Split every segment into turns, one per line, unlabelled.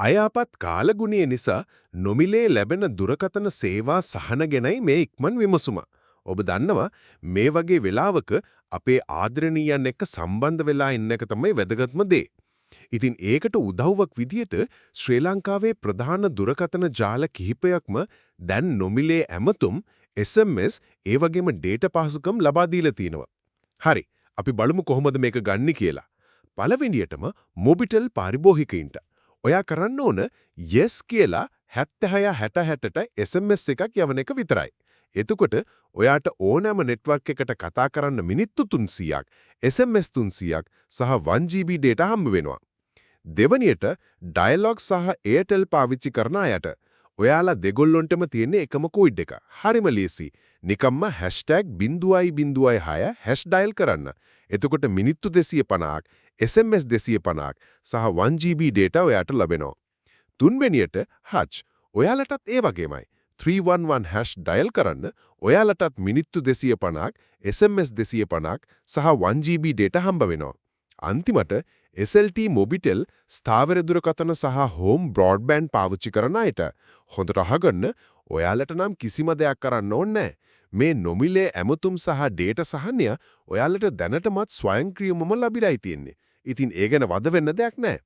අයාපත් කාලගුණය නිසා නොමිලේ ලැබෙන දුරකථන සේවා සහන ගැනයි මේ ඉක්මන් විමසුම. ඔබ දන්නවා මේ වගේ වෙලාවක අපේ ආදරණීයන් එක්ක සම්බන්ධ වෙලා ඉන්න එක තමයි වැදගත්ම දේ. ඉතින් ඒකට උදව්වක් විදියට ශ්‍රී ලංකාවේ ප්‍රධාන දුරකථන ජාල කිහිපයක්ම දැන් නොමිලේ ඇමතුම් SMS ඒ වගේම ඩේටා පහසුකම් ලබා දීලා තිනවා. හරි. අපි බලමු කොහොමද මේක ගන්නේ කියලා. පළවෙනියටම මොබිටෙල් පාරිභෝගිකයින්ට ඔයා කරන්න ඕන yes කියලා 7660ට SMS එකක් යවන එක විතරයි. එතකොට ඔයාට ඕනෑම නෙට්වර්ක් එකකට කතා කරන්න මිනිත්තු 300ක්, SMS 300ක් සහ 1GB data හම්බ වෙනවා. දෙවනියට ඩයලොග් සහ Airtel පාවිච්චි කරන අයට ඔයාලා දෙගොල්ලොන්ටම තියෙන එකම කෝඩ් එක. හරිම ලේසි. නිකම්ම #006# ඩයල් කරන්න. එතකොට මිනිත්තු 250ක්, SMS 250ක් සහ 1GB data ඔයාට ලැබෙනවා. තුන්වෙනියට හච්. ඔයාලටත් ඒ වගේමයි. 311# ඩයල් කරන්න ඔයාලටත් මිනිත්තු 250ක්, SMS 250ක් සහ 1GB data හම්බ වෙනවා. අන්තිමට SLT මොබිටෙල් ස්ථාවර දුරකථන සහ හෝම් බ්‍රෝඩ්බෑන්ඩ් පාවිච්චි කරන අයට හොඳට අහගන්න ඔයාලට නම් කිසිම දෙයක් කරන්න ඕනේ නැහැ. මේ නොමිලේ ඇමතුම් සහ ඩේටා සහනය ඔයාලට දැනටමත් ස්වයංක්‍රීයවම ලැබිලායි තියෙන්නේ. ඉතින් ඒ ගැන වද වෙන්න දෙයක් නැහැ.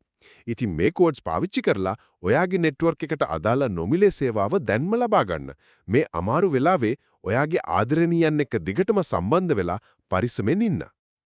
ඉතින් මේ කෝඩ්ස් පාවිච්චි කරලා ඔයාගේ නෙට්වර්ක් එකට අදාළ නොමිලේ සේවාව දැන්ම ලබා ගන්න. මේ අමාරු වෙලාවේ ඔයාගේ ආදරණීයන් එක්ක දිගටම සම්බන්ධ වෙලා පරිස්සමෙන් ඉන්න.